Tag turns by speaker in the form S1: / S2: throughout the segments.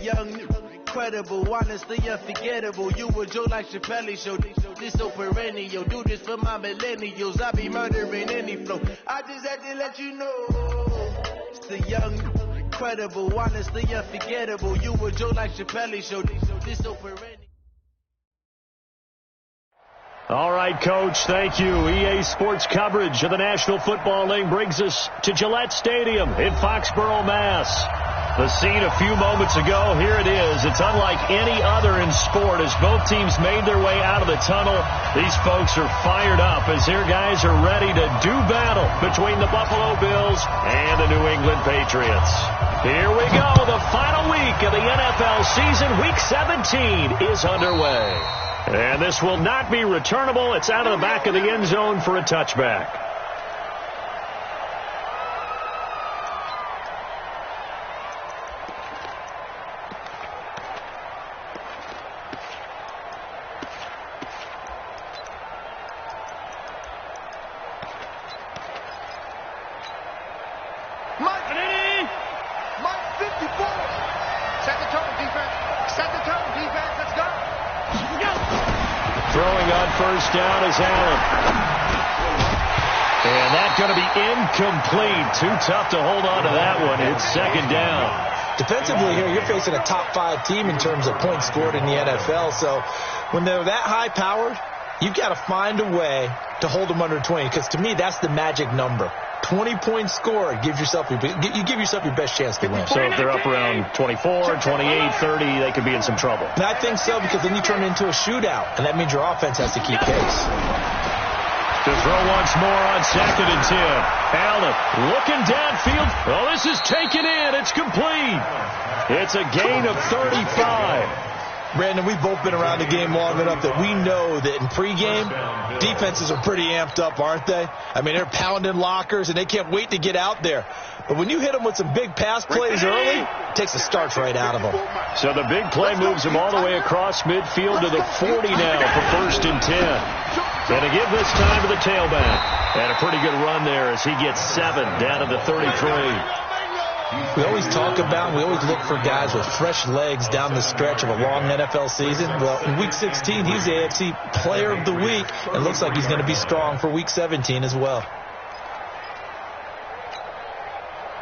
S1: Young, incredible, honestly unforgettable. You a Joe like Chappelle show. This so perennial. Do this for my millennials. I be murdering any flow. I just had to let you know. It's the young, incredible, honestly unforgettable. You a Joe like Chappelle show. This so perennial.
S2: All right, Coach, thank you. EA Sports coverage of the National Football League brings us to Gillette Stadium in Foxborough, Mass. The scene a few moments ago, here it is. It's unlike any other in sport as both teams made their way out of the tunnel. These folks are fired up as their guys are ready to do battle between the Buffalo Bills and the New England Patriots. Here we go. The final week of the NFL season. Week 17 is underway. And this will not be returnable. It's out of the back of the end zone for a touchback. First down is Allen. And that's going to be incomplete. Too tough to hold on to that one. It's second down.
S3: Defensively here, you're facing a top 5 team in terms of points scored in the NFL. So when they're that high powered, you've got to find a way to hold them under 20. Because to me, that's the magic number. 20 points scored, you give yourself your best chance to win.
S2: So if they're up around 24, 28, 30, they could be in some trouble.
S3: And I think so, because then you turn it into a shootout, and that means your offense has to keep pace.
S2: To throw once more on 2nd and 10. Allen looking downfield. Oh, this is taken in. It's complete. It's a gain of 35.
S3: Brandon, we've both been around the game long enough that we know that in pregame, defenses are pretty amped up, aren't they? I mean, they're pounding lockers, and they can't wait to get out there. But when you hit them with some big pass plays early, it takes the starch right out of them.
S2: So the big play moves them all the way across midfield to the 40 now for 1st and 10. And to give this time to the tailback. And a pretty good run there as he gets 7 down to the 33.
S3: We always talk about, we always look for guys with fresh legs down the stretch of a long NFL season. Well, in Week 16, he's the AFC Player of the Week, and looks like he's going to be strong for Week 17 as well.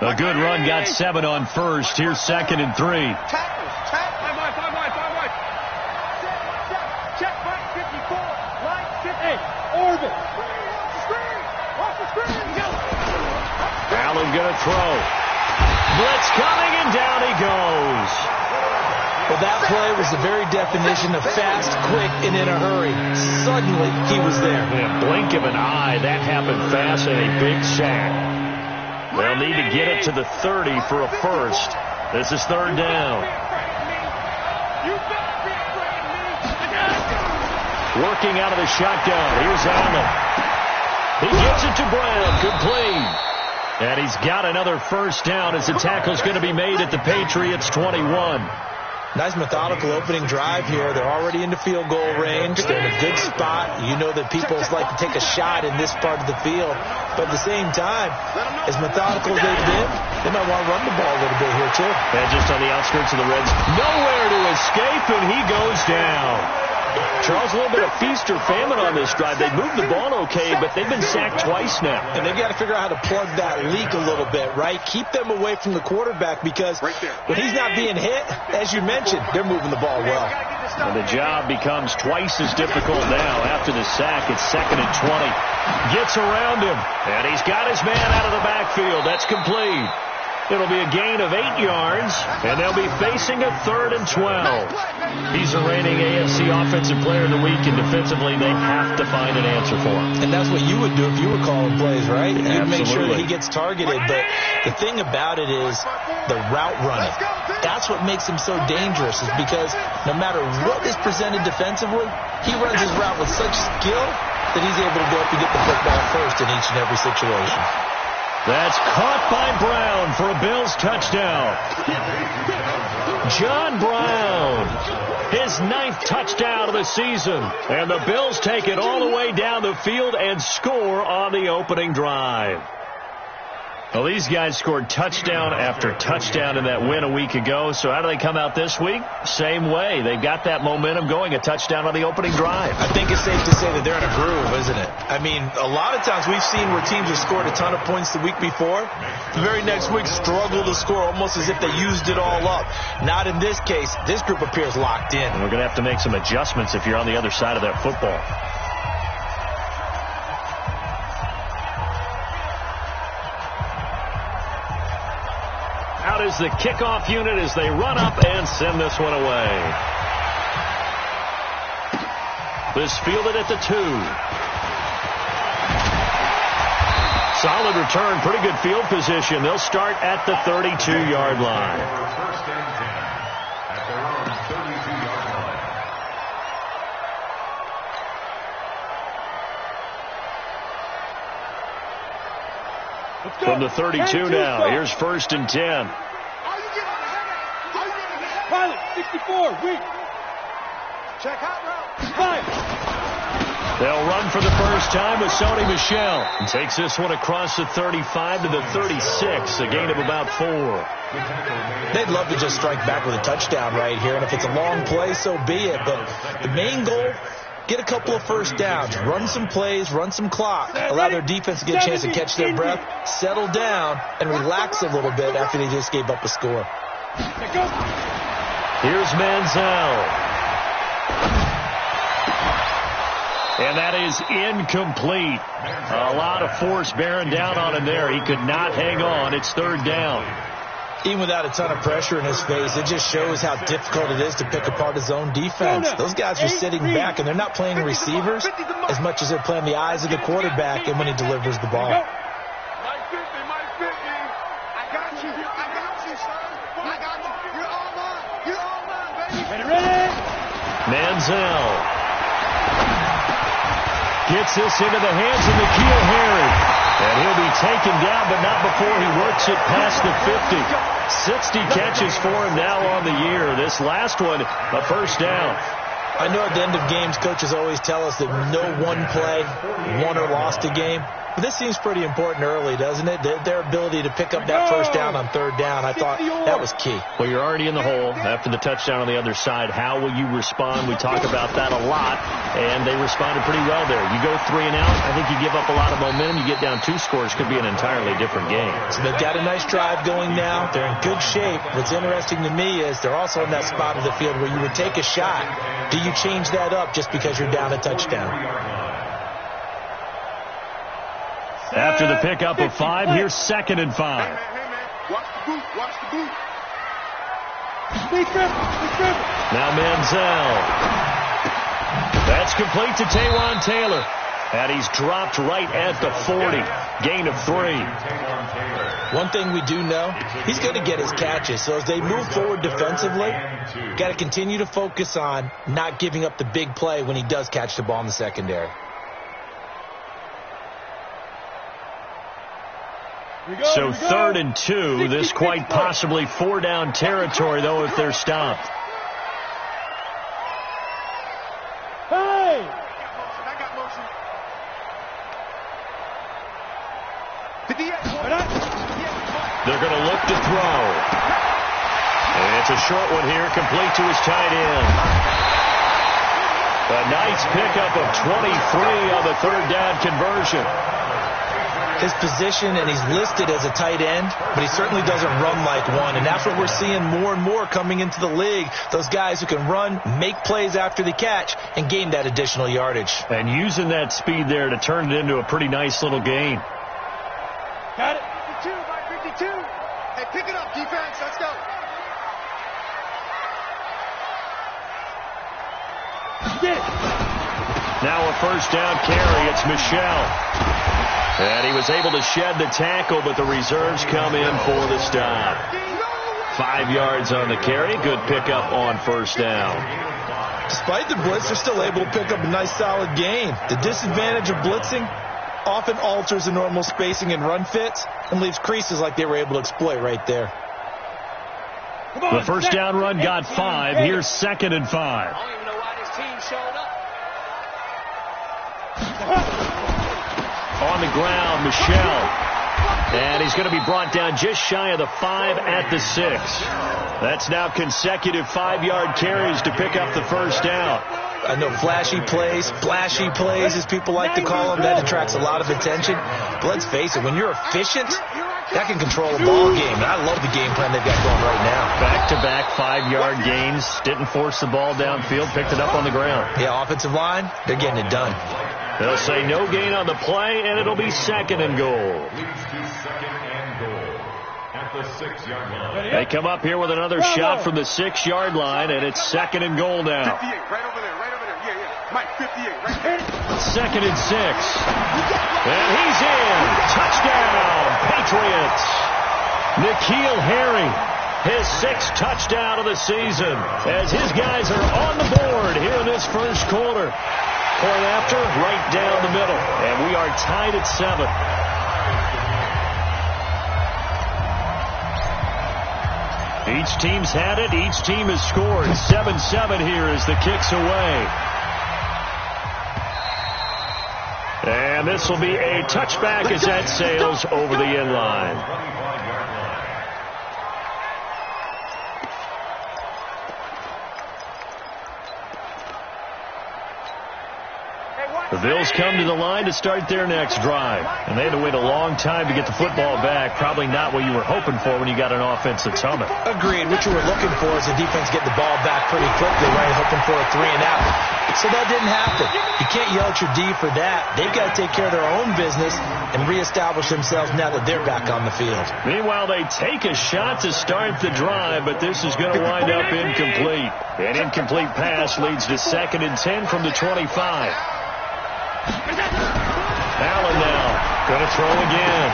S2: A good run, got 7 on 1st. Here's 2nd and 3.
S4: Check back 54, line 58, orbit.
S2: Allen going to throw. Blitz coming, and down he goes.
S3: Well, that play was the very definition of fast, quick, and in a hurry. Suddenly, he was there.
S2: In a blink of an eye, that happened fast and a big sack. They'll need to get it to the 30 for a first. This is 3rd down. Working out of the shotgun. Here's Allen. He gives it to Brown. Complete. And he's got another first down as the tackle's going to be made at the Patriots 21.
S3: Nice methodical opening drive here. They're already into field goal range. They're in a good spot. You know that people like to take a shot in this part of the field. But at the same time, as methodical as they've been, they might want to run the ball a little bit here too.
S2: And just on the outskirts of the Reds, nowhere to escape, and he goes down. Charles, a little bit of feast or famine on this drive. They moved the ball okay, but they've been sacked twice now.
S3: And they've got to figure out how to plug that leak a little bit, right? Keep them away from the quarterback because when he's not being hit, as you mentioned, they're moving the ball well.
S2: And the job becomes twice as difficult now after the sack. It's 2nd and 20. Gets around him, and he's got his man out of the backfield. That's complete. It'll be a gain of 8 yards, and they'll be facing a 3rd and 12. He's the reigning AFC Offensive Player of the Week, and defensively they have to find an answer for him.
S3: And that's what you would do if you were calling plays, right? You'd
S2: Absolutely.
S3: make sure that he gets targeted. But the thing about it is the route running. That's what makes him so dangerous, is because no matter what is presented defensively, he runs his route with such skill that he's able to go up and get the football first in each and every situation.
S2: That's caught by Brown for a Bills touchdown. John Brown, his 9th touchdown of the season. And the Bills take it all the way down the field and score on the opening drive. Well, these guys scored touchdown after touchdown in that win a week ago. So how do they come out this week? Same way. They've got that momentum going, a touchdown on the opening drive.
S3: I think it's safe to say that they're in a groove, isn't it? I mean, a lot of times we've seen where teams have scored a ton of points the week before. The very next week struggle to score almost as if they used it all up. Not in this case. This group appears locked in.
S2: And we're going to have to make some adjustments if you're on the other side of that football. Out is the kickoff unit as they run up and send this one away. This fielded at the 2. Solid return, pretty good field position. They'll start at the 32-yard line.
S5: First and 10 at their own 32-yard line.
S2: From the 32 now, here's first and 10.
S4: Pilot, 64, weak. Check hot route. 5.
S2: They'll run for the first time with Sony Michel. And takes this one across the 35 to the 36, a gain of about 4.
S3: They'd love to just strike back with a touchdown right here, and if it's a long play, so be it. But the main goal, get a couple of first downs, run some plays, run some clock, allow their defense to get a chance to catch their breath, settle down, and relax a little bit after they just gave up a score.
S2: Here's Manziel. And that is incomplete. A lot of force bearing down on him there. He could not hang on. It's third down.
S3: Even without a ton of pressure in his face, it just shows how difficult it is to pick apart his own defense. Those guys are sitting back, and they're not playing receivers as much as they're playing the eyes of the quarterback and when he delivers the ball.
S4: I got you, son. I got you. You're all mine. You're all mine, baby. Ready?
S2: Manziel gets this into the hands of N'Keal Harry. And he'll be taken down, but not before he works it past the 50. 60 catches for him now on the year. This last one, a first down.
S3: I know at the end of games, coaches always tell us that no one play won or lost a game. But this seems pretty important early, doesn't it? Their ability to pick up that first down on third down, I thought that was key.
S2: Well, you're already in the hole after the touchdown on the other side. How will you respond? We talk about that a lot, and they responded pretty well there. You go 3 and out, I think you give up a lot of momentum. You get down 2 scores, could be an entirely different game.
S3: So they've got a nice drive going now. They're in good shape. What's interesting to me is they're also in that spot of the field where you would take a shot. Do you change that up just because you're down a touchdown?
S2: After the pickup of 5, here's second and 5.
S4: Hey, man. Watch the boot. Watch the boot. Speed dribble.
S2: Now Manziel. That's complete to Taywan Taylor. And he's dropped right at the 40. Gain of 3.
S3: One thing we do know, he's going to get his catches. So as they move forward defensively, got to continue to focus on not giving up the big play when he does catch the ball in the secondary.
S2: So 3rd and 2. This quite possibly 4-down territory, though, if they're stopped.
S4: Hey!
S2: They're going to look to throw. And it's a short one here, complete to his tight end. A nice pickup of 23 on the 3rd down conversion.
S3: His position, and he's listed as a tight end, but he certainly doesn't run like one. And that's what we're seeing more and more coming into the league. Those guys who can run, make plays after the catch, and gain that additional yardage.
S2: And using that speed there to turn it into a pretty nice little gain.
S4: Got it. 52 by 52. Hey, pick it up, defense. Let's go. Get it.
S2: Now a first down carry. It's Michel. And he was able to shed the tackle, but the reserves come in for the stop. 5 yards on the carry. Good pickup on first down.
S3: Despite the blitz, they're still able to pick up a nice solid gain. The disadvantage of blitzing often alters the normal spacing and run fits and leaves creases like they were able to exploit right there.
S2: The first down run got 5. Here's 2nd and 5.
S6: I don't even know why this team showed up.
S2: On the ground, Michel. And he's going to be brought down just shy of the 5 at the 6. That's now consecutive 5-yard carries to pick up the first down.
S3: I know flashy plays, splashy plays, as people like to call them, that attracts a lot of attention. But let's face it, when you're efficient, that can control a ball game. And I love the game plan they've got going right now.
S2: Back-to-back 5-yard gains. Didn't force the ball downfield. Picked it up on the ground.
S3: Yeah, offensive line, they're getting it done.
S2: They'll say no gain on the play, and it'll be 2nd and goal. They come up here with another shot from the 6-yard line, and it's 2nd and goal now.
S4: 58, right over there, right over there. Yeah. Mike, 58, right there.
S2: 2nd and 6. And he's in. Touchdown, Patriots. N'Keal Harry, his 6th touchdown of the season, as his guys are on the board here in this first quarter. Point after, right down the middle. And we are tied at 7. Each team's had it. Each team has scored. 7-7 here as the kick's away. And this will be a touchback as that sails over the end line. The Bills come to the line to start their next drive. And they had to wait a long time to get the football back. Probably not what you were hoping for when you got an offense that's humming.
S3: Agreed. What you were looking for is the defense getting the ball back pretty quickly, right? Hoping for a 3-and-out. So that didn't happen. You can't yell at your D for that. They've got to take care of their own business and reestablish themselves now that they're back on the field.
S2: Meanwhile, they take a shot to start the drive, but this is going to wind up incomplete. An incomplete pass leads to 2nd and 10 from the 25. Allen now going to throw again.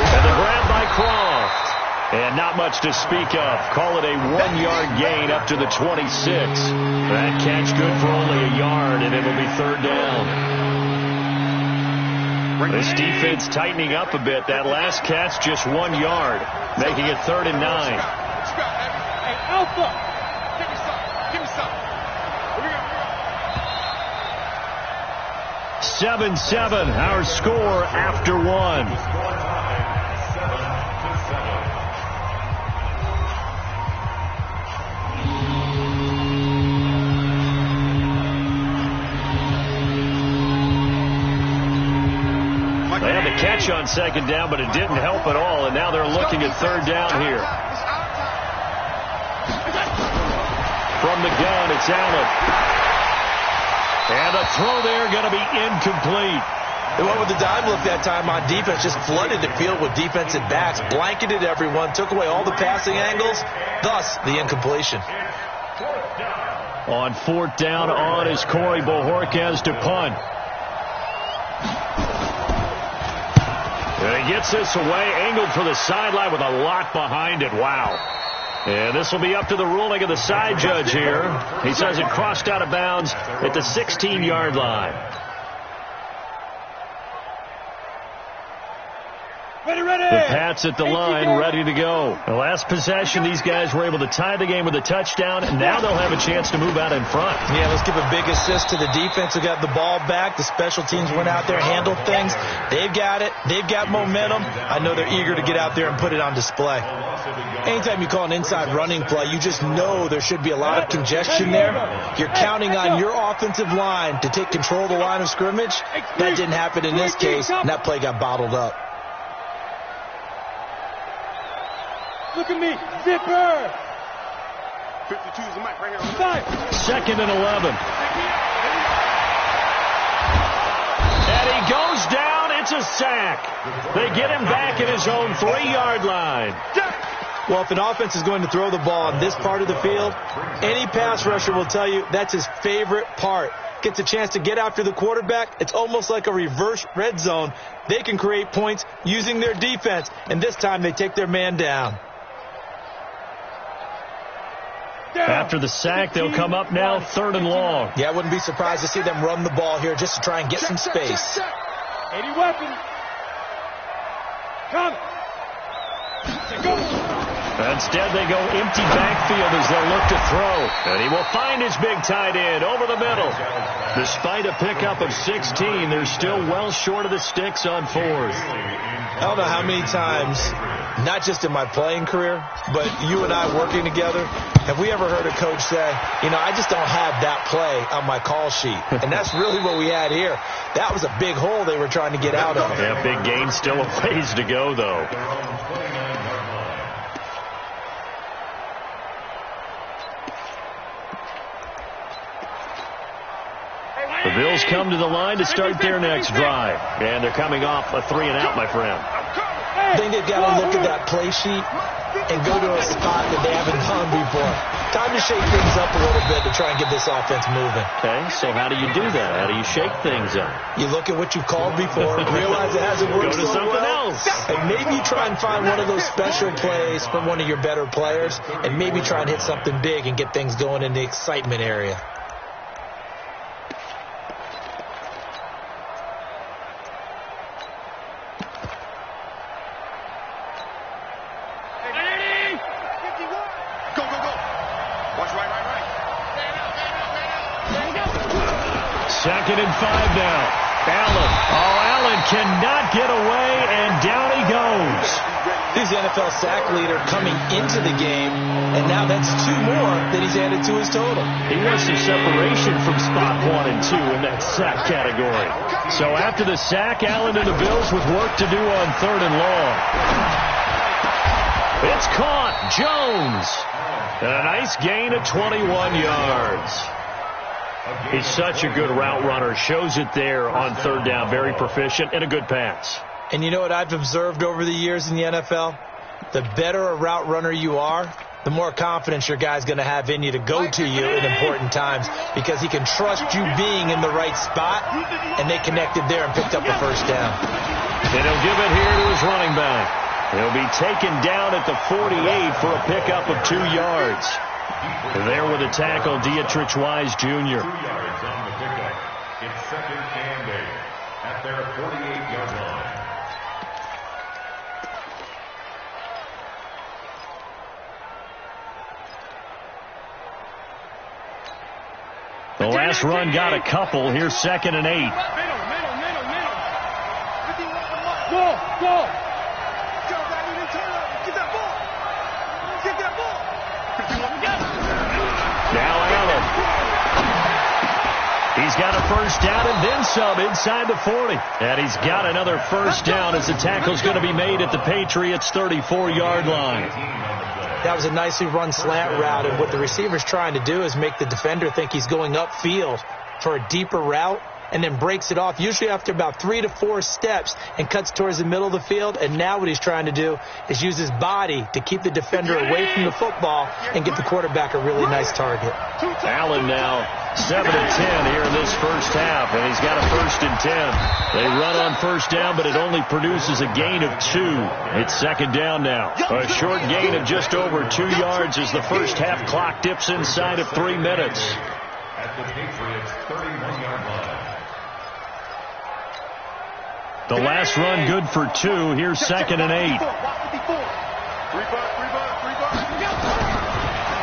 S2: And the grab by Croft. And not much to speak of. Call it a 1-yard gain up to the 26. That catch good for only a yard, and it'll be 3rd down. This defense tightening up a bit. That last catch just 1 yard, making it 3rd and 9.
S4: Hey, Alpha! Give me some. Give me some.
S2: 7-7, our score after 1. They had the catch on 2nd down, but it didn't help at all, and now they're looking at 3rd down here. From the gun, it's Allen. And the throw there going to be incomplete.
S3: They went with the dime look that time on defense, just flooded the field with defensive backs, blanketed everyone, took away all the passing angles, thus the incompletion.
S2: On 4th down on is Corey Bojorquez to punt. And he gets this away, angled for the sideline with a lot behind it. Wow. And this will be up to the ruling of the side judge here. He says it crossed out of bounds at the 16-yard line. The Pats at the line, ready to go. The last possession, these guys were able to tie the game with a touchdown, and now they'll have a chance to move out in front.
S3: Yeah, let's give a big assist to the defense who got the ball back. The special teams went out there, handled things. They've got it. They've got momentum. I know they're eager to get out there and put it on display. Anytime you call an inside running play, you just know there should be a lot of congestion there. You're counting on your offensive line to take control of the line of scrimmage. That didn't happen in this case, and that play got bottled up.
S4: Look at me, zipper. 52 is the mic right here.
S2: 2nd and 11. And he goes down. It's a sack. They get him back at his own 3-yard line.
S3: Well, if an offense is going to throw the ball on this part of the field, any pass rusher will tell you that's his favorite part. Gets a chance to get after the quarterback. It's almost like a reverse red zone. They can create points using their defense, and this time they take their man down.
S2: After the sack, they'll come up now 3rd and long.
S3: Yeah, I wouldn't be surprised to see them run the ball here just to try and get some space.
S4: 80 weapons. Come.
S2: Instead, they go empty backfield as they'll look to throw. And he will find his big tight end over the middle. Despite a pickup of 16, they're still well short of the sticks on fourth.
S3: I don't know how many times, not just in my playing career, but you and I working together, have we ever heard a coach say, you know, I just don't have that play on my call sheet. And that's really what we had here. That was a big hole they were trying to get out of.
S2: Yeah, big gain, still a ways to go, though. The Bills come to the line to start their next drive. And they're coming off a 3-and-out, my friend.
S3: I think they've got to look at that play sheet and go to a spot that they haven't done before. Time to shake things up a little bit to try and get this offense moving.
S2: Okay, so how do you do that? How do you shake things up?
S3: You look at what you've called before, realize it hasn't worked
S2: Go to
S3: so
S2: something
S3: well,
S2: else.
S3: and maybe try and find one of those special plays from one of your better players, and maybe try and hit something big and get things going in the excitement area.
S2: Second and 5 now. Allen. Oh, Allen cannot get away, and down he goes.
S3: He's the NFL sack leader coming into the game, and now that's 2 more that he's added to his total.
S2: He wants some separation from spot 1 and 2 in that sack category. So after the sack, Allen and the Bills with work to do on 3rd and long. It's caught. Jones. And a nice gain of 21 yards. He's such a good route runner. Shows it there on 3rd down. Very proficient and a good pass.
S3: And you know what I've observed over the years in the NFL? The better a route runner you are, the more confidence your guy's going to have in you to go to you in important times because he can trust you being in the right spot, and they connected there and picked up a 1st down.
S2: And he'll give it here to his running back. He'll be taken down at the 48 for a pickup of 2 yards. There with a tackle, Dietrich Wise Jr.
S5: 2 yards on the pickup. It's 2nd and 8 at their 48-yard line.
S2: The last run got a couple. Here's 2nd and 8.
S4: Go!
S2: Now Allen. He's got a 1st down and then some inside the 40. And he's got another 1st down as the tackle's going to be made at the Patriots' 34-yard line.
S3: That was a nicely run slant route, and what the receiver's trying to do is make the defender think he's going upfield for a deeper route, and then breaks it off, usually after about 3 to 4 steps, and cuts towards the middle of the field. And now what he's trying to do is use his body to keep the defender away from the football and get the quarterback a really nice target.
S2: Allen now 7 of 10 here in this 1st half, and he's got a 1st and 10. They run on 1st down, but it only produces a gain of 2. It's 2nd down now. A short gain of just over 2 yards as the 1st half clock dips inside of 3 minutes.
S5: At the Patriots' 31-yard line.
S2: The last run good for 2. Here's 2nd and 8.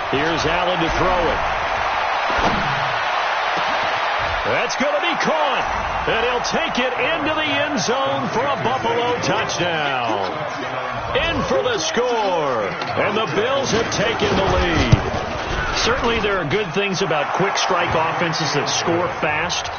S2: Here's Allen to throw it. That's going to be caught. And he'll take it into the end zone for a Buffalo touchdown. In for the score. And the Bills have taken the lead. Certainly there are good things about quick strike offenses that score fast.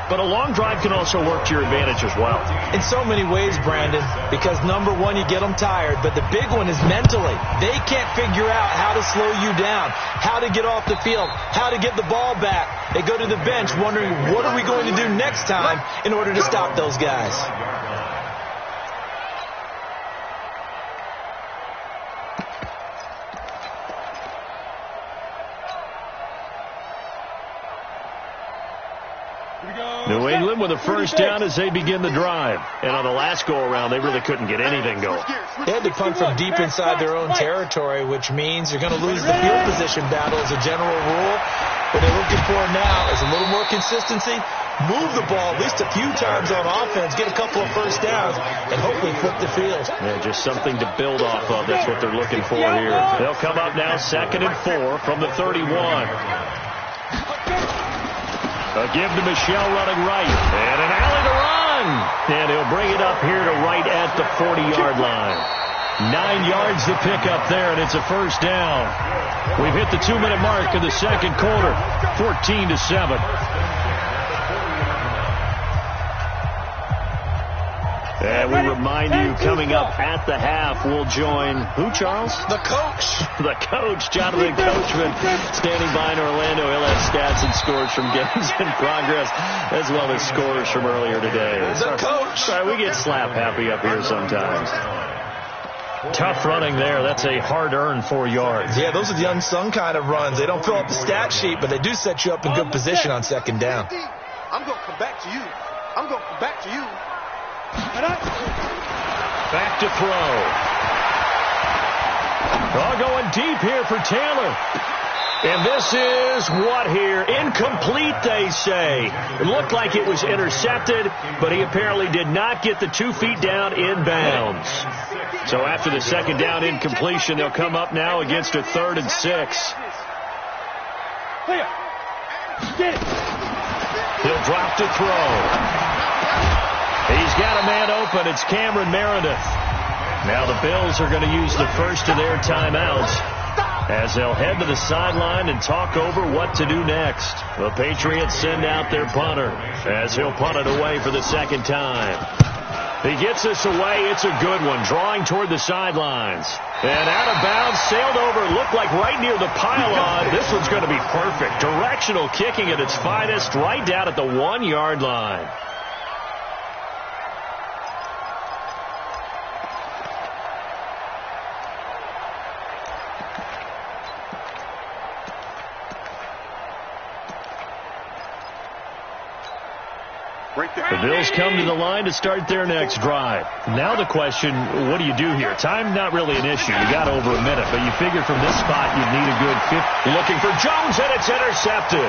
S2: But a long drive can also work to your advantage as well.
S3: In so many ways, Brandon, because number one, you get them tired, but the big one is mentally. They can't figure out how to slow you down, how to get off the field, how to get the ball back. They go to the bench wondering, what are we going to do next time in order to stop those guys?
S2: New England with a 1st down as they begin the drive. And on the last go-around, they really couldn't get anything going.
S3: They had to punt from deep inside their own territory, which means you're going to lose the field position battle as a general rule. What they're looking for now is a little more consistency move the ball at least a few times on offense, get a couple of first downs, and hopefully flip the field.
S2: Yeah, just something to build off of. That's what they're looking for here. They'll come up now 2nd and 4 from the 31. A give to Michelle running right. And an alley to run. And he'll bring it up here to right at the 40-yard line. 9 yards to pick up there, and it's a first down. We've hit the 2-minute mark of the second quarter, 14-7. And we remind you, coming up at the half, we'll join who, Charles?
S3: The coach.
S2: The coach, Jonathan Coachman, standing by in Orlando. He'll have stats and scores from games in progress, as well as scores from earlier today.
S3: The coach.
S2: Sorry, we get slap happy up here sometimes. Tough running there. That's a hard-earned 4 yards.
S3: Yeah, those are the unsung kind of runs. They don't fill up the stat sheet, but they do set you up in good position on second down.
S4: I'm going to come back to you. I'm going to come back to you.
S2: Back to throw. All going deep here for Taylor. And this is what here? Incomplete, they say. It looked like it was intercepted, but he apparently did not get the 2 feet down in bounds. So after the second down incompletion, they'll come up now against a 3rd and 6. He'll drop to throw. He's got a man open. It's Cameron Meredith. Now the Bills are going to use the first of their timeouts as they'll head to the sideline and talk over what to do next. The Patriots send out their punter as he'll punt it away for the second time. He gets this away. It's a good one, drawing toward the sidelines. And out of bounds, sailed over, looked like right near the pylon. This one's going to be perfect. Directional kicking at its finest, right down at the 1-yard line. The Bills come to the line to start their next drive. Now the question, what do you do here? Time not really an issue. You got over a minute, but you figure from this spot you'd need a good 50. Looking for Jones, and it's intercepted.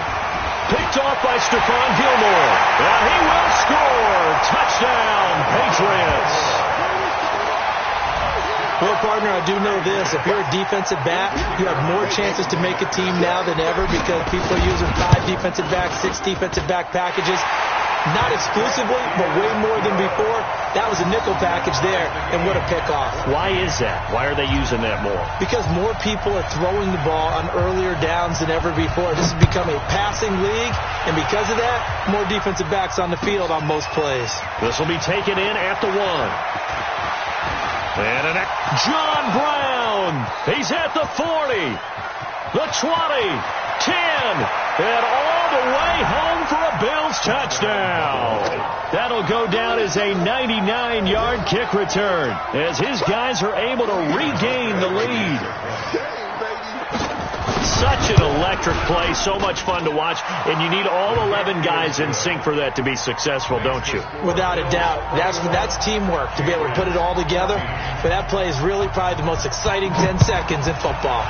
S2: Picked off by Stephon Gilmore. And he will score. Touchdown, Patriots.
S3: Well, partner, I do know this. If you're a defensive back, you have more chances to make a team now than ever because people are using 5 defensive backs, 6 defensive back packages. Not exclusively, but way more than before. That was a nickel package there, and what a pickoff.
S2: Why is that? Why are they using that more?
S3: Because more people are throwing the ball on earlier downs than ever before. This has become a passing league, and because of that, more defensive backs on the field on most plays.
S2: This will be taken in at the 1. And John Brown. He's at the 40, the 20, 10, and all the way home for a Bills touchdown. That'll go down as a 99-yard kick return as his guys are able to regain the lead. Such an electric play, so much fun to watch, and you need all 11 guys in sync for that to be successful, don't you?
S3: Without a doubt. That's teamwork to be able to put it all together. But that play is really probably the most exciting 10 seconds in football.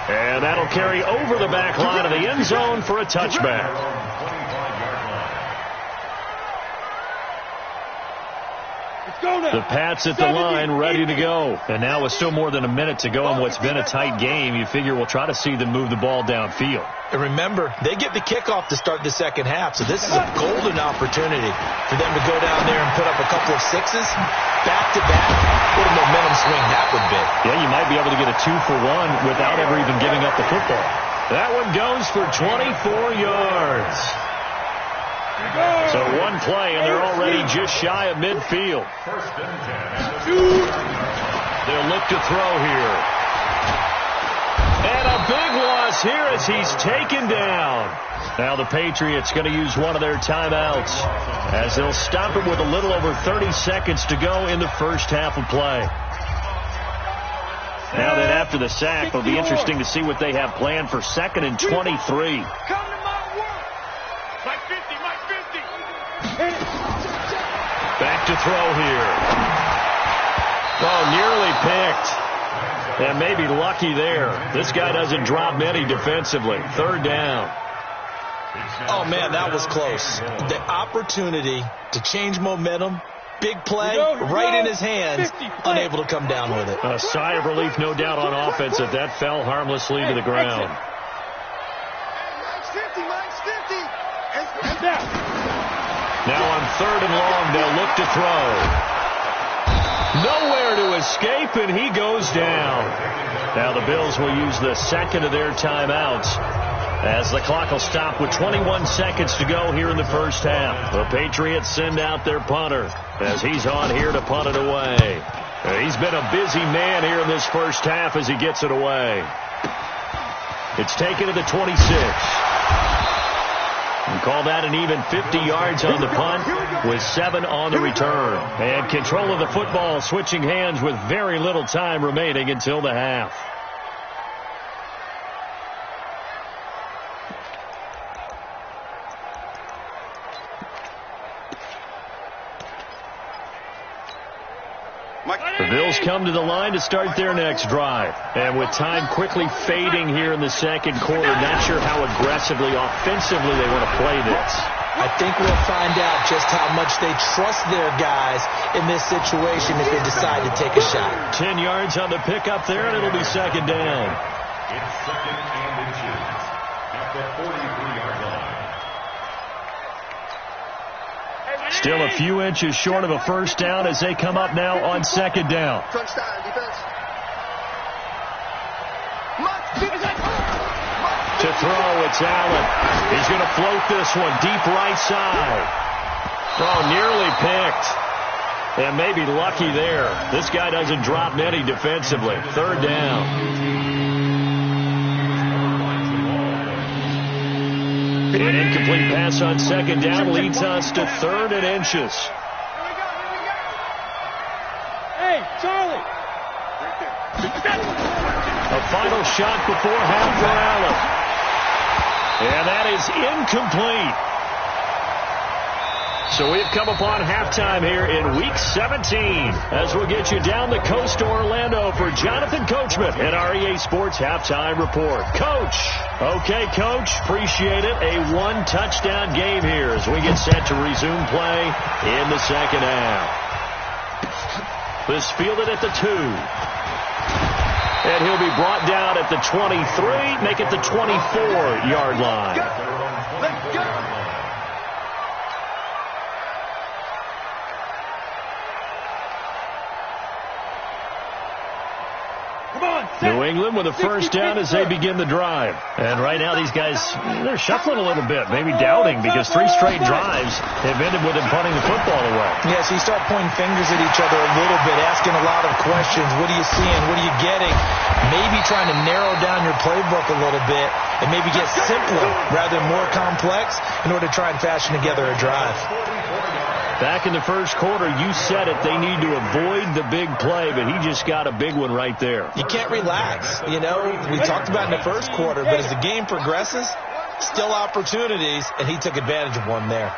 S2: And that'll carry over the back line of the end zone for a touchback. The Pats at the line, ready to go. And now with still more than a minute to go in what's been a tight game, you figure we'll try to see them move the ball downfield.
S3: And remember, they get the kickoff to start the second half, so this is a golden opportunity for them to go down there and put up a couple of 6s back-to-back. What a momentum swing that would be.
S2: Yeah, you might be able to get a 2-for-1 without ever even giving up the football. That one goes for 24 yards. So one play, and they're already just shy of midfield. They'll look to throw here. And a big loss here as he's taken down. Now the Patriots going to use one of their timeouts as they'll stop it with a little over 30 seconds to go in the first half of play. Now that after the sack, it'll be interesting to see what they have planned for 2nd and 23. Back to throw here. Oh, nearly picked. And maybe lucky there. This guy doesn't drop many defensively. 3rd down.
S3: Oh, man, that was close. The opportunity to change momentum, big play, right in his hands, unable to come down with it.
S2: A sigh of relief, no doubt, on offense that fell harmlessly to the ground. Now on 3rd and long, they'll look to throw. Nowhere to escape, and he goes down. Now the Bills will use the second of their timeouts, as the clock will stop with 21 seconds to go here in the first half. The Patriots send out their punter as he's on here to punt it away. He's been a busy man here in this first half as he gets it away. It's taken to the 26. We call that an even 50 yards on the punt with 7 on the return. And control of the football switching hands with very little time remaining until the half. The Bills come to the line to start their next drive. And with time quickly fading here in the second quarter, not sure how aggressively, offensively they want to play this.
S3: I think we'll find out just how much they trust their guys in this situation if they decide to take a shot.
S2: 10 yards on the pickup there, and it'll be 2nd down.
S5: It's 2nd and inches at the 43-yard line.
S2: Still a few inches short of a first down as they come up now on 2nd down.
S4: Crunch time, defense.
S2: To throw, it's Allen. He's going to float this one deep right side. Oh, nearly picked. And maybe lucky there. This guy doesn't drop many defensively. 3rd down. An incomplete pass on 2nd down leads us to 3rd and inches.
S4: Hey, Charlie.
S2: A final shot before half for Allen. And that is incomplete. So we've come upon halftime here in Week 17 as we'll get you down the coast to Orlando for Jonathan Coachman and our EA Sports Halftime Report. Coach. Okay, Coach. Appreciate it. A 1-touchdown game here as we get set to resume play in the second half. This fielded at the 2. And he'll be brought down at the 23, make it the 24-yard line.
S4: Let's go.
S2: New England with a first down as they begin the drive. And right now these guys, they're shuffling a little bit, maybe doubting, because 3 straight drives have ended with them punting the football away.
S3: Yeah, so you start pointing fingers at each other a little bit, asking a lot of questions. What are you seeing? What are you getting? Maybe trying to narrow down your playbook a little bit and maybe get simpler rather than more complex in order to try and fashion together a drive.
S2: Back in the first quarter, you said it, they need to avoid the big play, but he just got a big one right there.
S3: You can't relax. You know, we talked about in the first quarter, but as the game progresses, still opportunities, and he took advantage of one there.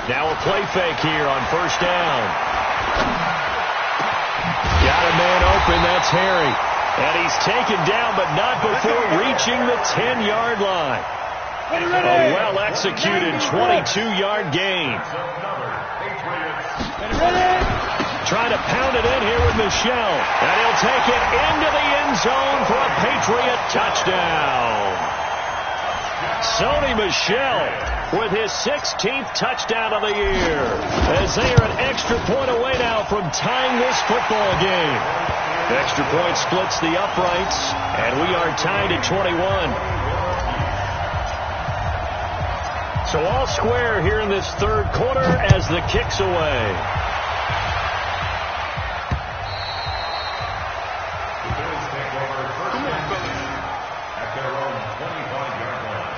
S2: Now a play fake here on first down. Got a man open, that's Harry. And he's taken down, but not before reaching the 10-yard line. A well-executed 22-yard gain. Trying to pound it in here with Michel. And he'll take it into the end zone for a Patriot touchdown. Sony Michel with his 16th touchdown of the year, as they are an extra point away now from tying this football game. Extra point splits the uprights, and we are tied at 21. So all square here in this third quarter as the kick's away.
S5: The Bills take over first and 10 at their own 25-yard line.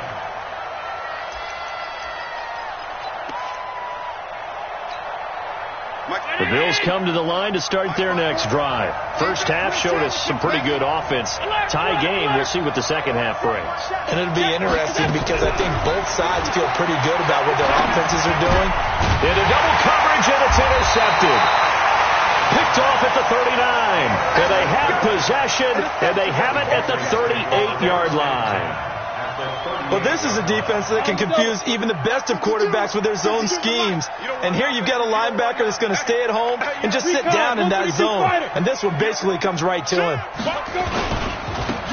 S2: The Bills come to the line to start their next drive. First half showed us some pretty good offense. Tie game, we'll see what the second half brings.
S3: And it'll be interesting because I think both sides feel pretty good about what their offenses are doing.
S2: Into double coverage, and it's intercepted. Picked off at the 39. And they have possession, and they have it at the 38-yard line.
S3: Well, this is a defense that can confuse even the best of quarterbacks with their zone schemes. And here you've got a linebacker that's going to stay at home and just sit down in that zone. And this one basically comes right to him.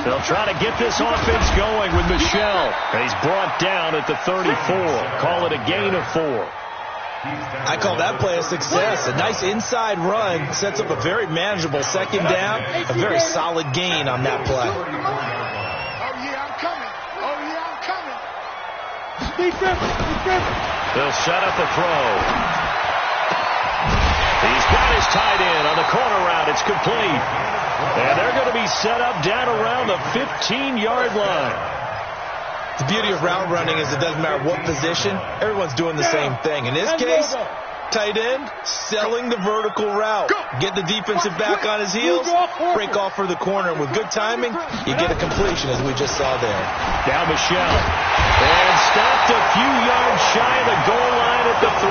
S2: They'll try to get this offense going with Michel. He's brought down at the 34. Call it a gain of 4.
S3: I call that play a success. A nice inside run sets up a very manageable second down. A very solid gain on that play.
S2: They'll set up the throw. He's got his tight end on the corner route. It's complete. And they're going to be set up down around the 15-yard line.
S3: The beauty of route running is it doesn't matter what position. Everyone's doing the same thing. In this case, tight end selling the vertical route. Get the defensive back on his heels, break off for the corner. And with good timing, you get a completion as we just saw there.
S2: Now Michel. And stopped a few yards shy of the goal line at the 3.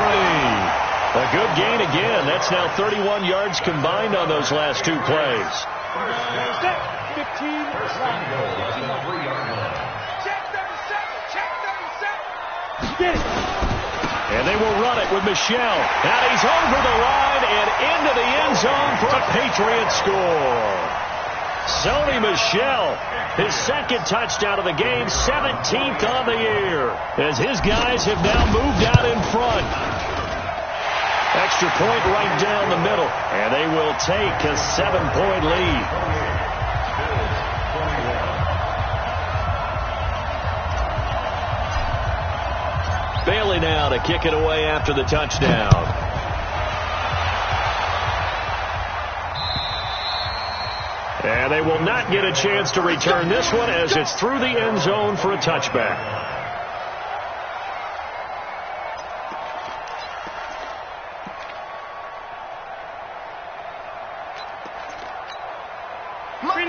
S2: A good gain again. That's now 31 yards combined on those last two plays.
S4: 15.
S2: And they will run it with Michel. And he's over the line and into the end zone for a Patriot score. Sony Michel, his second touchdown of the game, 17th on the year, as his guys have now moved out in front. Extra point right down the middle, and they will take a 7-point lead. Bailey now to kick it away after the touchdown. And they will not get a chance to return this one as it's through the end zone for a touchback.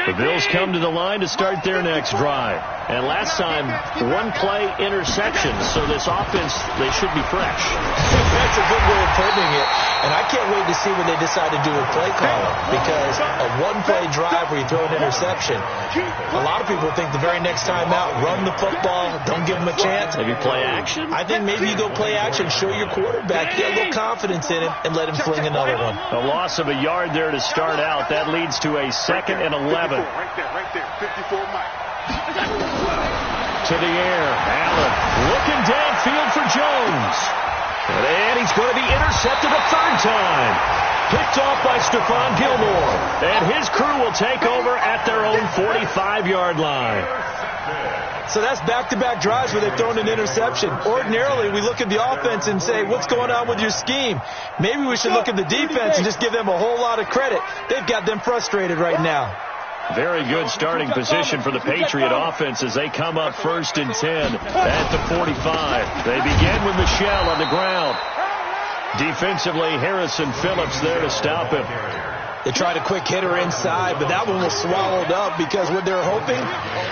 S2: The Bills come to the line to start their next drive. And last time, one-play interception. So this offense, they should be fresh.
S3: That's a good way of putting it. And I can't wait to see when they decide to do a play call. Because a one-play drive where you throw an interception, a lot of people think the very next time out, run the football, don't give them a chance.
S2: Maybe play action?
S3: I think maybe you go play action, show your quarterback, get a little confidence in him, and let him fling another one.
S2: A loss of a yard there to start out. That leads to a 2nd and 11.
S4: Right there, 54 Mike.
S2: To the air, Allen looking downfield for Jones. And he's going to be intercepted a third time. Picked off by Stephon Gilmore. And his crew will take over at their own 45-yard line.
S3: So that's back-to-back drives where they've thrown an interception. Ordinarily, we look at the offense and say, what's going on with your scheme? Maybe we should look at the defense and just give them a whole lot of credit. They've got them frustrated right now.
S2: Very good starting position for the Patriot offense as they come up 1st and 10 at the 45. They begin with Michel on the ground. Defensively, Harrison Phillips there to stop him.
S3: They tried a quick hitter inside, but that one was swallowed up because what they're hoping,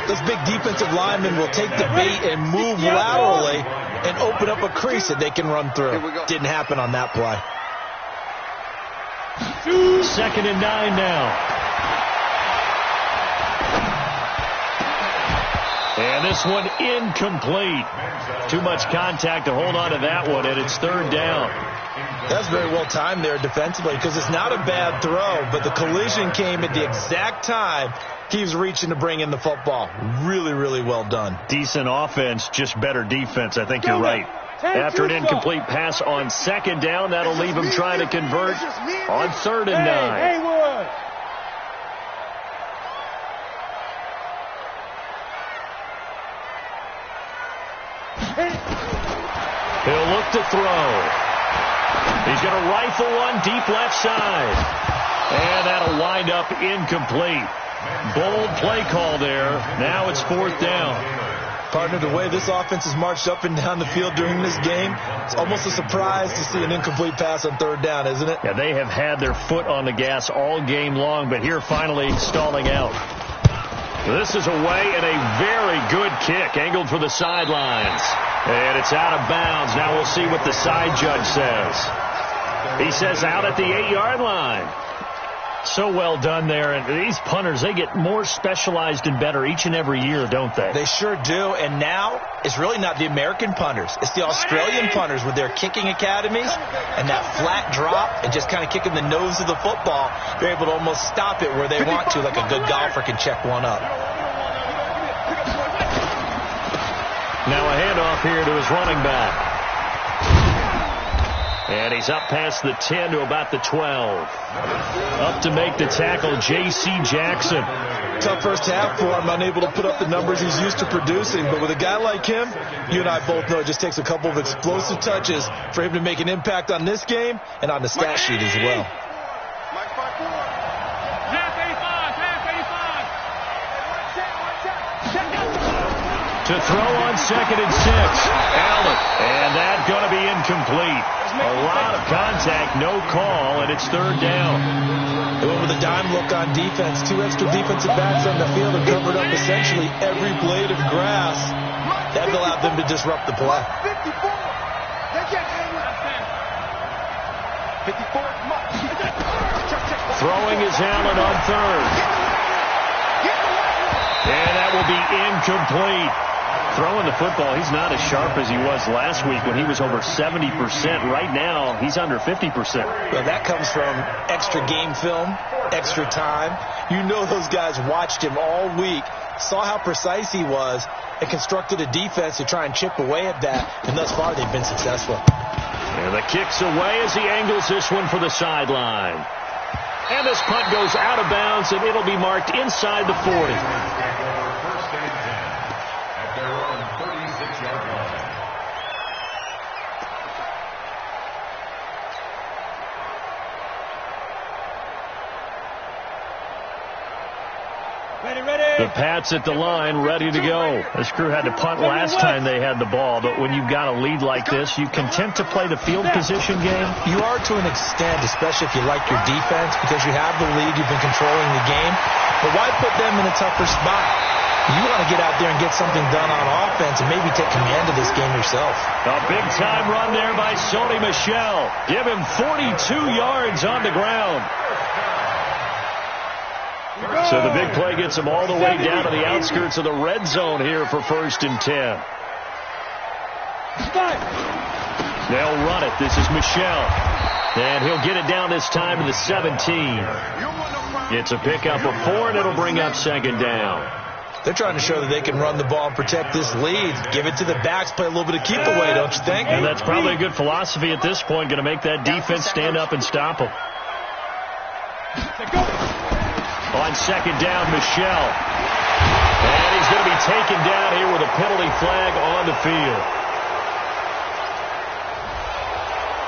S3: those big defensive linemen will take the bait and move laterally and open up a crease that they can run through. Didn't happen on that play.
S2: 2nd and 9 now. And this one incomplete. Too much contact to hold on to that one, and it's 3rd down.
S3: That's very well timed there defensively because it's not a bad throw, but the collision came at the exact time he was reaching to bring in the football. Really, really well done.
S2: Decent offense, just better defense. I think you're right. After an incomplete pass on 2nd down, that'll leave him trying to convert on 3rd and 9. He'll look to throw. He's going to rifle one deep left side. And that'll wind up incomplete. Bold play call there. Now it's 4th down.
S3: Partner, the way this offense has marched up and down the field during this game, it's almost a surprise to see an incomplete pass on third down, isn't it?
S2: Yeah, they have had their foot on the gas all game long, but here finally stalling out. This is away and a very good kick, angled for the sidelines. And it's out of bounds. Now we'll see what the side judge says. He says out at the 8-yard line. So well done there. And these punters, they get more specialized and better each and every year, don't they?
S3: They sure do. And now it's really not the American punters. It's the Australian punters with their kicking academies and that flat drop and just kind of kicking the nose of the football. They're able to almost stop it where they want to, like a good golfer can check one up.
S2: Now a handoff here to his running back. And he's up past the 10 to about the 12. Up to make the tackle, J.C. Jackson.
S3: Tough first half for him, unable to put up the numbers he's used to producing. But with a guy like him, you and I both know it just takes a couple of explosive touches for him to make an impact on this game and on the stat sheet as well.
S2: To throw on 2nd and 6. Allen. And that's going to be incomplete. A lot of contact, no call, and it's third down.
S3: They went with a dime look on defense. 2 extra defensive backs on the field and covered up essentially every blade of grass. That allowed them to disrupt the play.
S4: 54.
S2: Throwing is Allen on third. And that will be incomplete. Throwing the football, he's not as sharp as he was last week when he was over 70%. Right now, he's under 50%.
S3: Well, that comes from extra game film, extra time. You know those guys watched him all week, saw how precise he was, and constructed a defense to try and chip away at that. And thus far, they've been successful.
S2: And the kick's away as he angles this one for the sideline. And this punt goes out of bounds, and it'll be marked inside the 40. The Pats at the line, ready to go. This crew had to punt last time they had the ball, but when you've got a lead like this, you content to play the field position game?
S3: You are to an extent, especially if you like your defense, because you have the lead, you've been controlling the game. But why put them in a tougher spot? You want to get out there and get something done on offense and maybe take command of this game yourself.
S2: A big-time run there by Sony Michel. Give him 42 yards on the ground. So the big play gets him all the way down to the outskirts of the red zone here for 1st and 10. They'll run it. This is Michel. And he'll get it down this time to the 17. It's a pickup of 4, and it'll bring up 2nd down.
S3: They're trying to show that they can run the ball and protect this lead. Give it to the backs, play a little bit of keep away, don't you think?
S2: And that's probably a good philosophy at this point, going to make that defense stand up and stop them. On 2nd down, Michel. And he's going to be taken down here with a penalty flag on the field.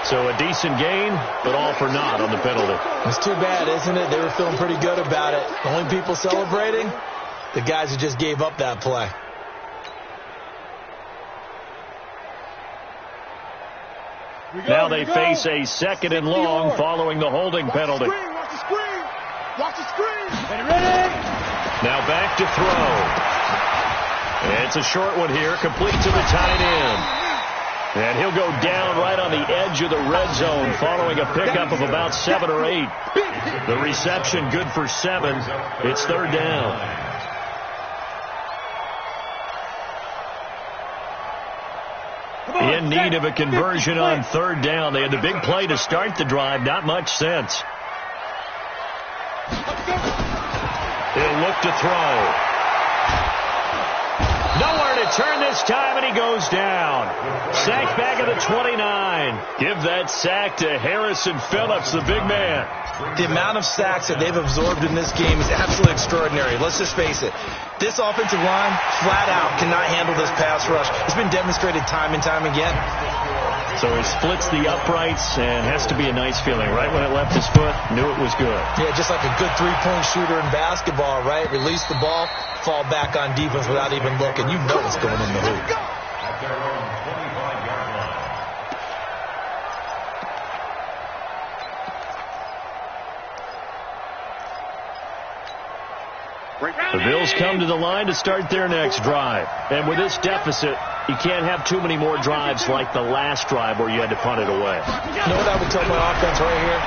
S2: So a decent gain, but all for naught on the penalty.
S3: It's too bad, isn't it? They were feeling pretty good about it. The only people celebrating, the guys who just gave up that play.
S2: Now they face a 2nd and long following the holding penalty.
S4: Watch the screen.
S2: Ready. Now back to throw. It's a short one here, complete to the tight end. And he'll go down right on the edge of the red zone following a pickup of about 7 or 8. The reception good for 7. It's 3rd down. In need of a conversion on 3rd down. They had the big play to start the drive. Not much sense. He'll look to throw. Nowhere to turn this time, and he goes down. Sacked back at the 29. Give that sack to Harrison Phillips, the big man.
S3: The amount of sacks that they've absorbed in this game is absolutely extraordinary. Let's just face it. This offensive line, flat out, cannot handle this pass rush. It's been demonstrated time and time again.
S2: So he splits the uprights and has to be a nice feeling. Right when it left his foot, knew it was good.
S3: Yeah, just like a good three-point shooter in basketball, right? Release the ball, fall back on defense without even looking. You know it's going in the hoop.
S5: At their own 25-yard line.
S2: The Bills come to the line to start their next drive. And with this deficit, you can't have too many more drives like the last drive where you had to punt it away.
S3: You know what I would tell my offense right here?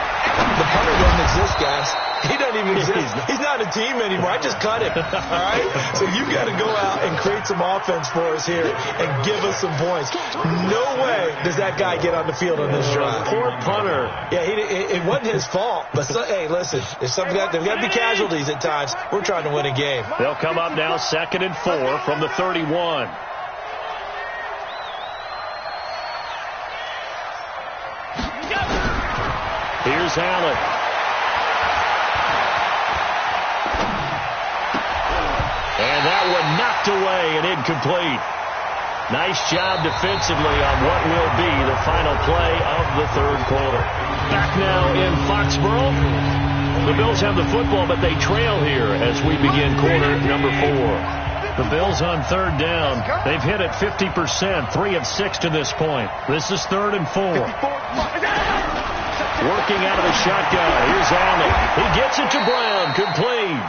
S3: The punter doesn't exist, guys. He doesn't even exist. He's not a team anymore. I just cut him. All right? So you've got to go out and create some offense for us here and give us some points. No way does that guy get on the field on this drive.
S2: Poor punter.
S3: Yeah, it wasn't his fault. But, hey, listen, there's got to be casualties at times. We're trying to win a game.
S2: They'll come up now 2nd and 4 from the 31. Here's Allen. And that one knocked away and incomplete. Nice job defensively on what will be the final play of the third quarter. Back now in Foxborough. The Bills have the football, but they trail here as we begin quarter number 4. The Bills on 3rd down. They've hit it 50%, 3 of 6 to this point. This is 3rd and 4. Working out of the shotgun. Here's Allen. He gets it to Brown. Complete.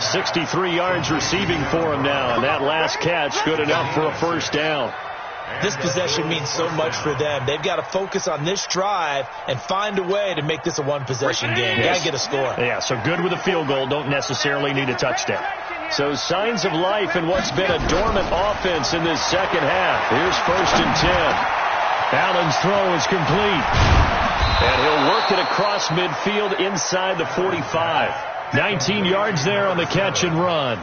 S2: 63 yards receiving for him now, and that last catch good enough for a first down.
S3: This possession means so much for them. They've got to focus on this drive and find a way to make this a one-possession game. Got to get a score.
S2: Yeah, so good with a field goal. Don't necessarily need a touchdown. So signs of life in what's been a dormant offense in this second half. Here's 1st and 10. Allen's throw is complete. And he'll work it across midfield inside the 45. 19 yards there on the catch and run.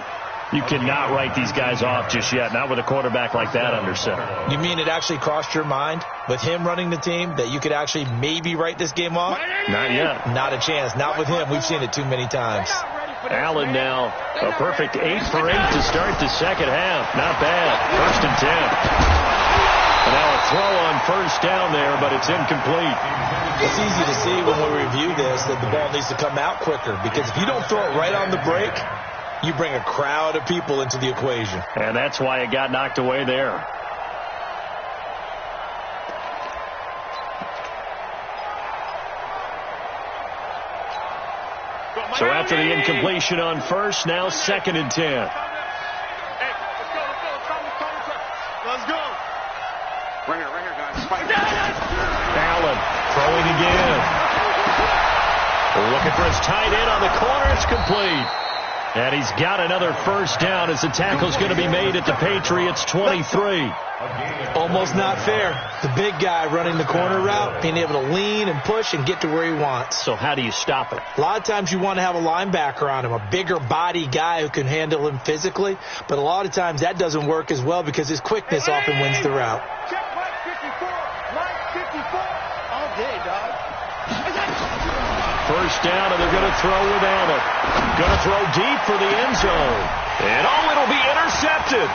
S2: You cannot write these guys off just yet, not with a quarterback like that under center.
S3: You mean it actually crossed your mind with him running the team that you could actually maybe write this game off?
S2: Not yet.
S3: Not a chance. Not with him. We've seen it too many times.
S2: Allen now a perfect 8 for 8 to start the second half. Not bad. 1st and 10. And now a throw on first down there, but it's incomplete.
S3: It's easy to see when we review this that the ball needs to come out quicker, because if you don't throw it right on the break, you bring a crowd of people into the equation.
S2: And that's why it got knocked away there. So after the incompletion on first, now 2nd and 10.
S4: Let's go. Right here, guys.
S2: Allen throwing again. Looking for his tight end on the corner. It's complete. And he's got another first down as the tackle's going to be made at the Patriots' 23.
S3: Almost not fair. The big guy running the corner route, being able to lean and push and get to where he wants.
S2: So how do you stop it?
S3: A lot of times you want to have a linebacker on him, a bigger body guy who can handle him physically. But a lot of times that doesn't work as well because his quickness often wins the route.
S4: Check Mike 54. Mike 54. All day, dog.
S2: First down, and they're going to throw with Allen. Going to throw deep for the end zone. And it'll be intercepted.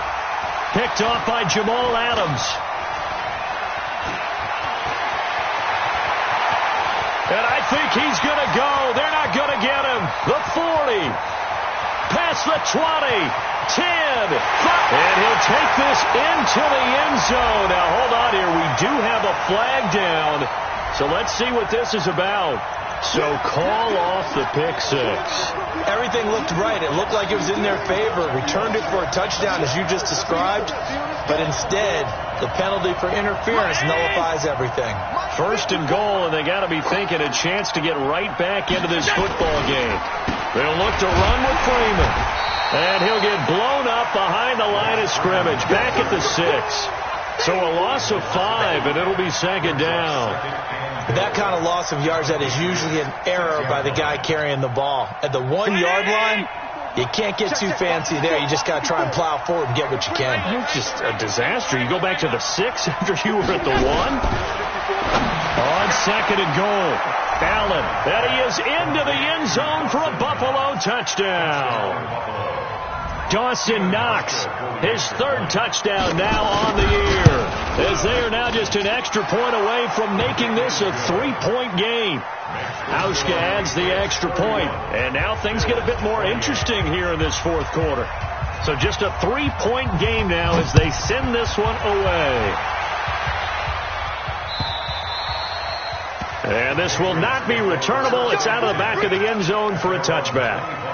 S2: Picked off by Jamal Adams. And I think he's going to go. They're not going to get him. The 40. Past the 20. 10. 5. And he'll take this into the end zone. Now, hold on here. We do have a flag down. So let's see what this is about. So call off the pick six.
S3: Everything looked right. It looked like it was in their favor. Returned it for a touchdown, as you just described. But instead, the penalty for interference nullifies everything.
S2: 1st and goal, and they got to be thinking a chance to get right back into this football game. They'll look to run with Freeman. And he'll get blown up behind the line of scrimmage. Back at the 6. So a loss of 5, and it'll be 2nd down.
S3: That kind of loss of yards, that is usually an error by the guy carrying the ball. At the 1 yard line, you can't get too fancy there. You just got to try and plow forward and get what you can.
S2: It's just a disaster. You go back to the 6 after you were at the 1. On 2nd and goal. Allen, and he is into the end zone for a Buffalo touchdown. Dawson Knox, his 3rd touchdown now on the year. as they are now just an extra point away from making this a 3-point game. Hauschka adds the extra point, and now things get a bit more interesting here in this fourth quarter. So just a 3-point game now as they send this one away. And this will not be returnable. It's out of the back of the end zone for a touchback.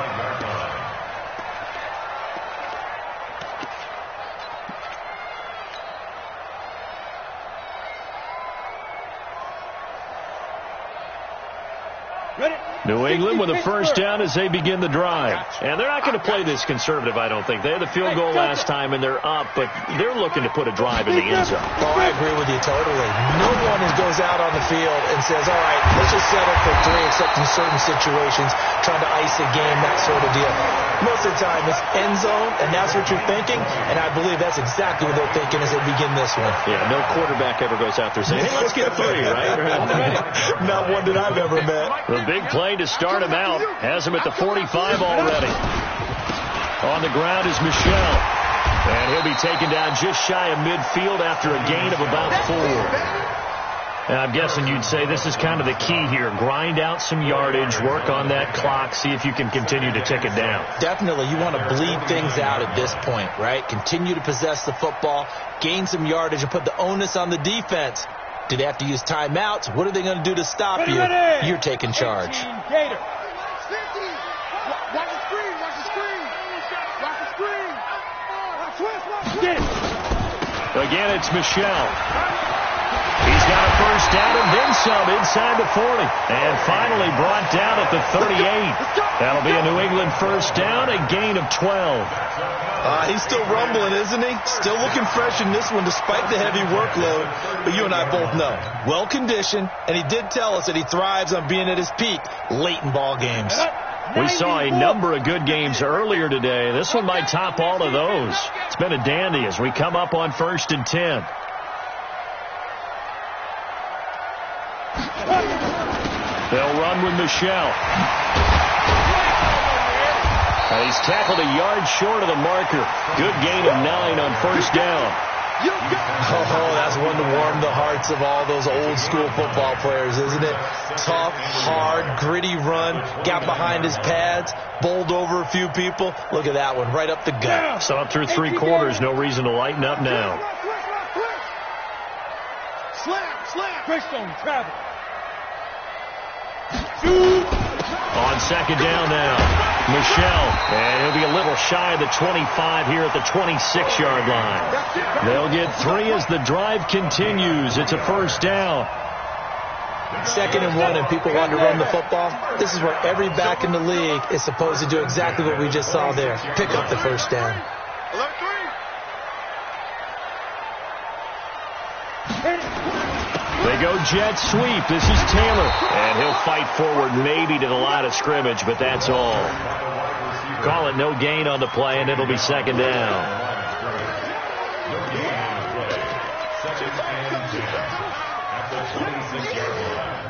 S2: New England with a first down as they begin the drive. And they're not going to play this conservative, I don't think. They had the field goal last time, and they're up, but they're looking to put a drive in the end zone.
S3: Oh, I agree with you totally. No one goes out on the field and says, all right, let's just settle for 3, except in certain situations, trying to ice a game, that sort of deal. Most of the time, it's end zone, and that's what you're thinking, and I believe that's exactly what they're thinking as they begin this one.
S2: Yeah, no quarterback ever goes out there saying, hey, let's get 3, right?
S3: Not one that I've ever met.
S2: The big play to start him out. Has him at the 45 already. On the ground is Michel. And he'll be taken down just shy of midfield after a gain of about 4. And I'm guessing you'd say this is kind of the key here. Grind out some yardage, work on that clock, see if you can continue to tick it down.
S3: Definitely. You want to bleed things out at this point, right? Continue to possess the football, gain some yardage, and put the onus on the defense. Do they have to use timeouts? What are they going to do to stop you? You're taking charge.
S4: Watch the screen. Watch the screen. Watch the screen.
S2: Again, it's Michel. He's got a first down and then some inside the 40. And finally brought down at the 38. That'll be a New England first down, a gain of 12.
S3: He's still rumbling, isn't he? Still looking fresh in this one despite the heavy workload. But you and I both know, well-conditioned, and he did tell us that he thrives on being at his peak late in ball games.
S2: We saw a number of good games earlier today. This one might top all of those. It's been a dandy as we come up on 1st and 10. They'll run with Michel. He's tackled a yard short of the marker. Good gain of 9 on first down.
S3: Oh, that's one to warm the hearts of all those old school football players, isn't it? Tough, hard, gritty run. Got behind his pads, bowled over a few people. Look at that one, right up the gut.
S2: So up through 3 quarters, no reason to lighten up now.
S4: Slam. Christone, travel.
S2: On second down now, Michel, and he'll be a little shy of the 25 here at the 26-yard line. They'll get 3 as the drive continues. It's a first down.
S3: 2nd and 1, and people want to run the football. This is where every back in the league is supposed to do exactly what we just saw there. Pick up the first down.
S2: They go jet sweep. This is Taylor. And he'll fight forward maybe to the line of scrimmage, but that's all. Call it no gain on the play, and it'll be second down.
S5: Second and 10 at the 26-yard line.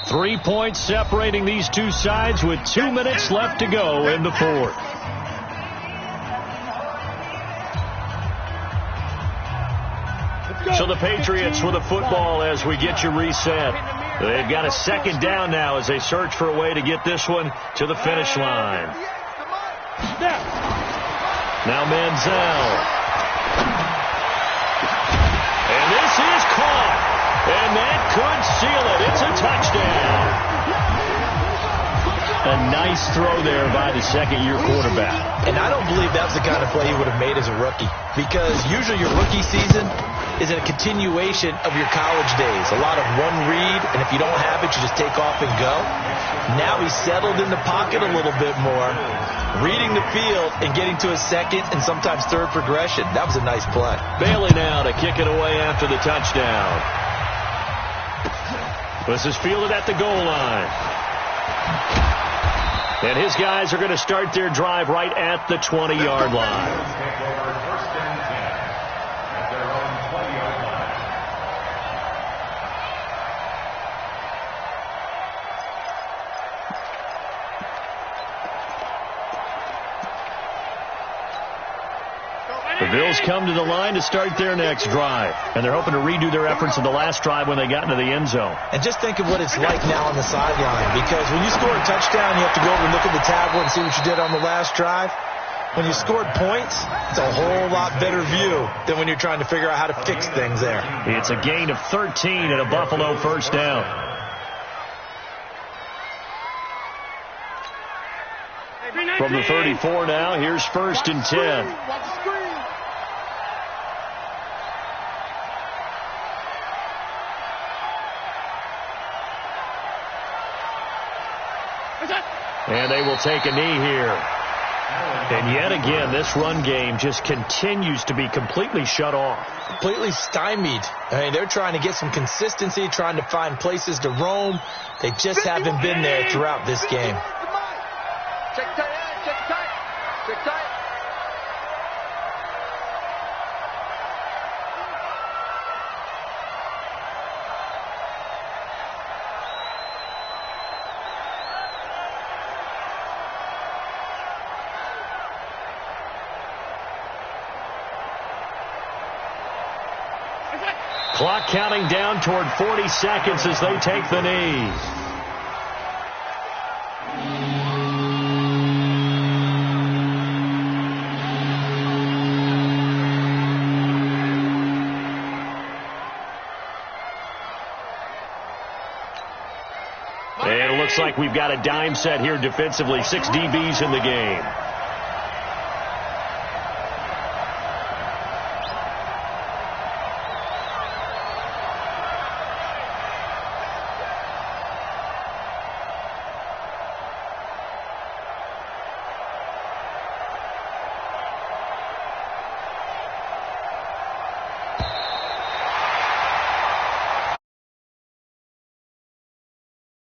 S2: 3 points separating these two sides with 2 minutes left to go in the fourth. So the Patriots with the football as we get you reset. They've got a second down now as they search for a way to get this one to the finish line. Now Manziel. And this is caught. And that could seal it. It's a touchdown. A nice throw there by the second-year quarterback.
S3: And I don't believe that's the kind of play he would have made as a rookie. Because usually your rookie season is a continuation of your college days. A lot of one read, and if you don't have it, you just take off and go. Now he's settled in the pocket a little bit more, reading the field and getting to a second and sometimes third progression. That was a nice play.
S2: Bailey now to kick it away after the touchdown. This is fielded at the goal line. And his guys are going to start their drive right at the 20-yard line. Bills come to the line to start their next drive. And they're hoping to redo their efforts in the last drive when they got into the end zone.
S3: And just think of what it's like now on the sideline. Because when you score a touchdown, you have to go over and look at the tablet and see what you did on the last drive. When you scored points, it's a whole lot better view than when you're trying to figure out how to fix things there.
S2: It's a gain of 13 and a Buffalo first down. From the 34 now, here's 1st and 10. And they will take a knee here. And yet again, this run game just continues to be completely shut off.
S3: Completely stymied. I mean, they're trying to get some consistency, trying to find places to roam. They just haven't been there throughout this game.
S4: Check tight, check tight, check tight.
S2: Clock counting down toward 40 seconds as they take the knee. And it looks like we've got a dime set here defensively. 6 DBs in the game.